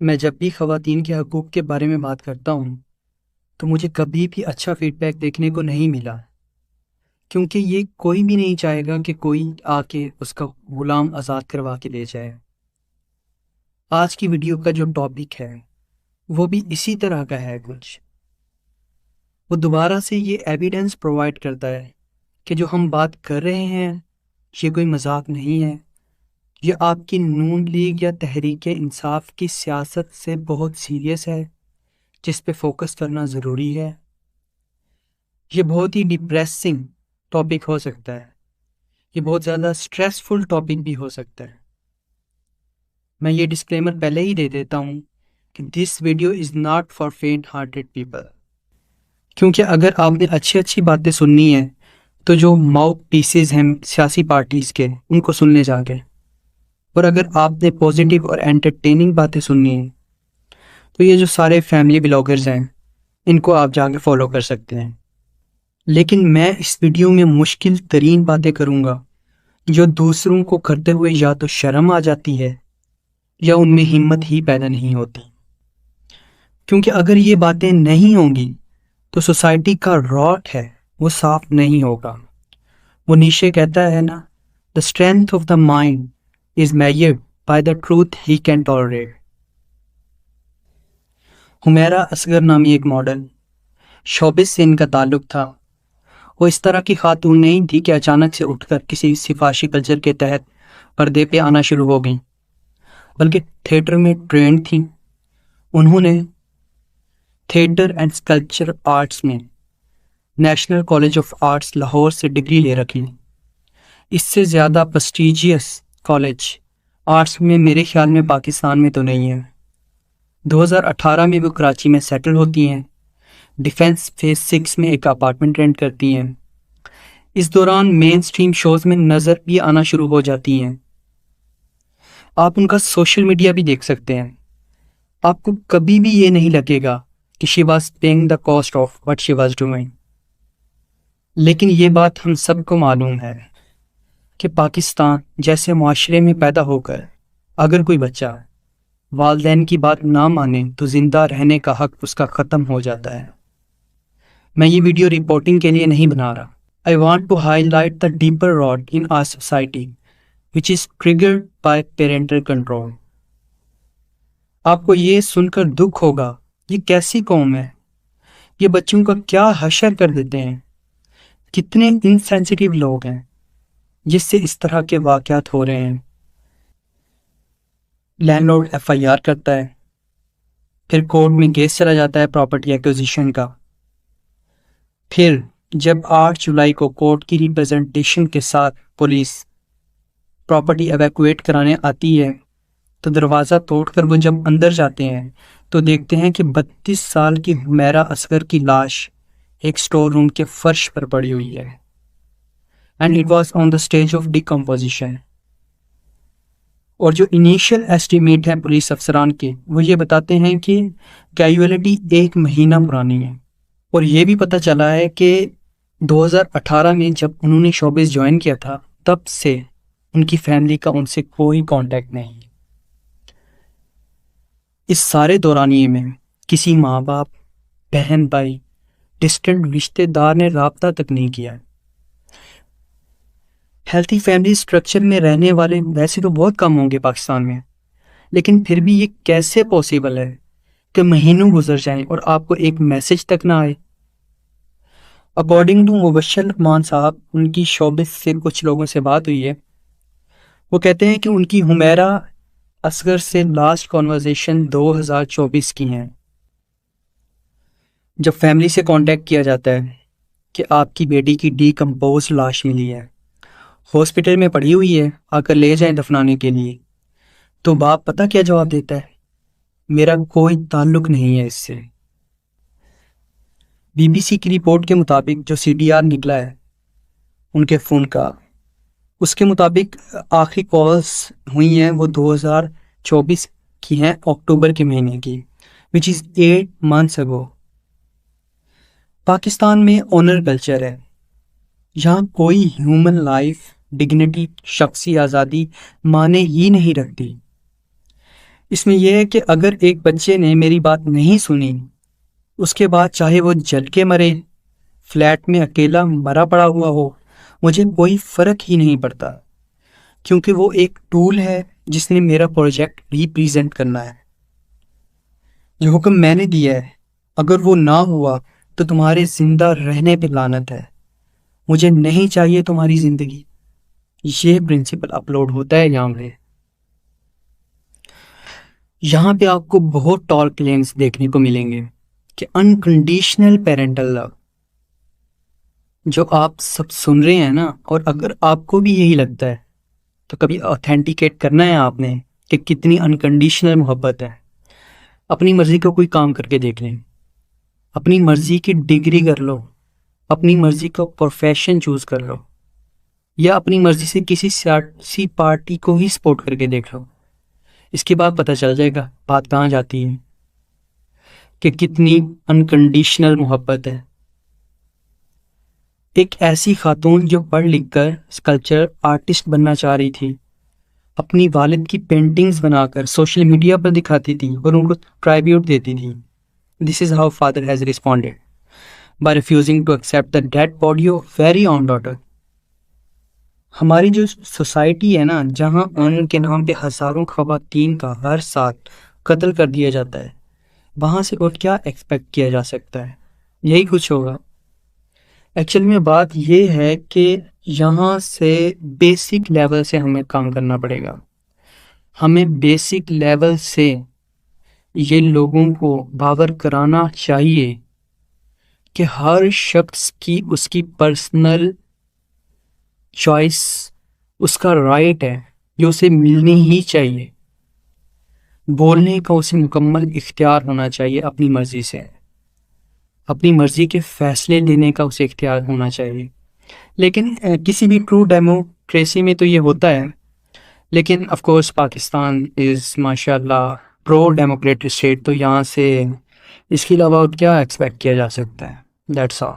میں جب بھی خواتین کے حقوق کے بارے میں بات کرتا ہوں تو مجھے کبھی بھی اچھا فیڈ بیک دیکھنے کو نہیں ملا، کیونکہ یہ کوئی بھی نہیں چاہے گا کہ کوئی آ کے اس کا غلام آزاد کروا کے لے جائے۔ آج کی ویڈیو کا جو ٹاپک ہے وہ بھی اسی طرح کا ہے کچھ۔ وہ دوبارہ سے یہ ایویڈنس پرووائڈ کرتا ہے کہ جو ہم بات کر رہے ہیں یہ کوئی مذاق نہیں ہے، یہ آپ کی نون لیگ یا تحریک انصاف کی سیاست سے بہت سیریس ہے، جس پہ فوکس کرنا ضروری ہے۔ یہ بہت ہی ڈپریسنگ ٹاپک ہو سکتا ہے، یہ بہت زیادہ سٹریسفل ٹاپک بھی ہو سکتا ہے۔ میں یہ ڈسکلیمر پہلے ہی دے دیتا ہوں کہ this video is not for faint hearted people, کیونکہ اگر آپ نے اچھی باتیں سننی ہیں تو جو ماؤتھ پیسز ہیں سیاسی پارٹیز کے ان کو سن لے جا کے، اور اگر آپ نے پازیٹیو اور انٹرٹیننگ باتیں سننی ہیں تو یہ جو سارے فیملی بلاگرز ہیں ان کو آپ جا کے فالو کر سکتے ہیں۔ لیکن میں اس ویڈیو میں مشکل ترین باتیں کروں گا جو دوسروں کو کرتے ہوئے یا تو شرم آ جاتی ہے یا ان میں ہمت ہی پیدا نہیں ہوتی، کیونکہ اگر یہ باتیں نہیں ہوں گی تو سوسائٹی کا راٹ ہے وہ صاف نہیں ہوگا۔ وہ نیشے کہتا ہے نا، the strength of the mind is measured by the truth he can tolerate۔ Humaira Asghar نامی ایک ماڈل، شوبز سے ان کا تعلق تھا۔ وہ اس طرح کی خاتون نہیں تھی کہ اچانک سے اٹھ کر کسی سفارشی کلچر کے تحت پردے پہ آنا شروع ہو گئیں، بلکہ تھیٹر میں ٹرینڈ تھیں۔ انہوں نے تھیٹر اینڈ اسکلپچر آرٹس میں national college of arts Lahore سے ڈگری لے رکھی۔ اس سے زیادہ پریسٹیجیس کالج آرٹس میں میرے خیال میں پاکستان میں تو نہیں ہے۔ 2018 میں وہ کراچی میں سیٹل ہوتی ہیں، ڈیفینس فیز 6 میں ایک اپارٹمنٹ رینٹ کرتی ہیں۔ اس دوران مین سٹریم شوز میں نظر بھی آنا شروع ہو جاتی ہیں۔ آپ ان کا سوشل میڈیا بھی دیکھ سکتے ہیں، آپ کو کبھی بھی یہ نہیں لگے گا کہ she was paying the cost of what she was doing۔ لیکن یہ بات ہم سب کو معلوم ہے کہ پاکستان جیسے معاشرے میں پیدا ہو کر اگر کوئی بچہ والدین کی بات نہ مانے تو زندہ رہنے کا حق اس کا ختم ہو جاتا ہے۔ میں یہ ویڈیو رپورٹنگ کے لیے نہیں بنا رہا۔ I want to highlight the deeper rot in our society which is triggered by parental control۔ آپ کو یہ سن کر دکھ ہوگا، یہ کیسی قوم ہے، یہ بچوں کا کیا حشر کر دیتے ہیں، کتنے انسینسٹیو لوگ ہیں جس سے اس طرح کے واقعات ہو رہے ہیں۔ لینڈ لارڈ FIR کرتا ہے، پھر کورٹ میں کیس چلا جاتا ہے پراپرٹی ایکوزیشن کا، پھر جب 8 جولائی کو کورٹ کی ریپرزنٹیشن کے ساتھ پولیس پراپرٹی ایویکویٹ کرانے آتی ہے تو دروازہ توڑ کر وہ جب اندر جاتے ہیں تو دیکھتے ہیں کہ 32 سال کی حمیرہ اصغر کی لاش ایک سٹور روم کے فرش پر پڑی ہوئی ہے، and it was on the stage of decomposition۔ اور جو انیشیل ایسٹیمیٹ ہیں پولیس افسران کے وہ یہ بتاتے ہیں کہ کیجویلٹی 1 مہینہ پرانی ہے۔ اور یہ بھی پتہ چلا ہے کہ 2018 میں جب انہوں نے شوبز جوائن کیا تھا تب سے ان کی فیملی کا ان سے کوئی کانٹیکٹ نہیں۔ اس سارے دورانیے میں کسی ماں باپ، بہن بھائی، ڈسٹنٹ رشتے دار نے رابطہ تک نہیں کیا۔ ہیلتھی فیملی سٹرکچر میں رہنے والے ویسے تو بہت کم ہوں گے پاکستان میں، لیکن پھر بھی یہ کیسے پاسبل ہے کہ مہینوں گزر جائیں اور آپ کو ایک میسج تک نہ آئے؟ اکارڈنگ ٹو مبشر لقمان صاحب، ان کی شوبز سے کچھ لوگوں سے بات ہوئی ہے، وہ کہتے ہیں کہ ان کی حمیرہ اصغر سے لاسٹ کنورسیشن 2024 کی ہیں، جب فیملی سے کانٹیکٹ کیا جاتا ہے کہ آپ کی بیٹی کی ڈیکمپوز لاش ملی ہے، ہاسپٹل میں پڑی ہوئی ہے، آ کر لے جائیں دفنانے کے لیے، تو باپ پتہ کیا جواب دیتا ہے؟ میرا کوئی تعلق نہیں ہے اس سے۔ BBC کی رپورٹ کے مطابق جو CDR نکلا ہے ان کے فون کا، اس کے مطابق آخری کالز ہوئی ہیں وہ 2024 کی ہیں، اکتوبر کے مہینے کی، which is 8 months ago۔ Pakistan میں آنر کلچر ہے، یہاں کوئی ہیومن لائف، ڈگنیٹی، شخصی آزادی مانے ہی نہیں رکھتی۔ اس میں یہ ہے کہ اگر ایک بچے نے میری بات نہیں سنی، اس کے بعد چاہے وہ جل کے مرے، فلیٹ میں اکیلا مرا پڑا ہوا ہو، مجھے کوئی فرق ہی نہیں پڑتا، کیونکہ وہ ایک ٹول ہے جس نے میرا پروجیکٹ ریپریزنٹ کرنا ہے۔ جو حکم میں نے دیا ہے، اگر وہ نہ ہوا تو تمہارے زندہ رہنے پہ لعنت ہے، مجھے نہیں چاہیے تمہاری زندگی۔ یہ پرنسپل اپلوڈ ہوتا ہے یہاں پہ آپ کو بہت ٹال کلیمز دیکھنے کو ملیں گے کہ انکنڈیشنل پیرنٹل لو، جو آپ سب سن رہے ہیں نا، اور اگر آپ کو بھی یہی لگتا ہے تو کبھی اوتھینٹیکیٹ کرنا ہے آپ نے کہ کتنی انکنڈیشنل محبت ہے۔ اپنی مرضی کا کوئی کام کر کے دیکھ لیں، اپنی مرضی کی ڈگری کر لو، اپنی مرضی کا پروفیشن چوز کر لو، یا اپنی مرضی سے کسی سیاسی پارٹی کو ہی سپورٹ کر کے دیکھ لو، اس کے بعد پتہ چل جائے گا بات کہاں جاتی ہے، کہ کتنی انکنڈیشنل محبت ہے۔ ایک ایسی خاتون جو پڑھ لکھ کر اسکلپچر آرٹسٹ بننا چاہ رہی تھی، اپنی والد کی پینٹنگز بنا کر سوشل میڈیا پر دکھاتی تھی اور ان کو ٹرائبیوٹ دیتی تھی۔ This is how father has responded by refusing to accept the dead body of very own daughter۔ ہماری جو سوسائٹی ہے نا، جہاں ان کے نام پہ ہزاروں خواتین کا ہر سال قتل کر دیا جاتا ہے، وہاں سے اور کیا ایکسپیکٹ کیا جا سکتا ہے؟ یہی کچھ ہوگا۔ ایکچولی میں بات یہ ہے کہ یہاں سے بیسک لیول سے ہمیں کام کرنا پڑے گا۔ ہمیں بیسک لیول سے یہ لوگوں کو باور کرانا چاہیے کہ ہر شخص کی اس کی پرسنل چوائس، اس کا رائٹ ہے جو اسے ملنی ہی چاہیے۔ بولنے کا اسے مکمل اختیار ہونا چاہیے، اپنی مرضی سے، اپنی مرضی کے فیصلے لینے کا اسے اختیار ہونا چاہیے۔ لیکن کسی بھی ٹرو ڈیموکریسی میں تو یہ ہوتا ہے، لیکن آف کورس پاکستان از ماشاء اللہ پرو ڈیموکریٹک اسٹیٹ، تو یہاں سے اس کے علاوہ اور کیا ایکسپیکٹ کیا جا سکتا ہے؟ That's all.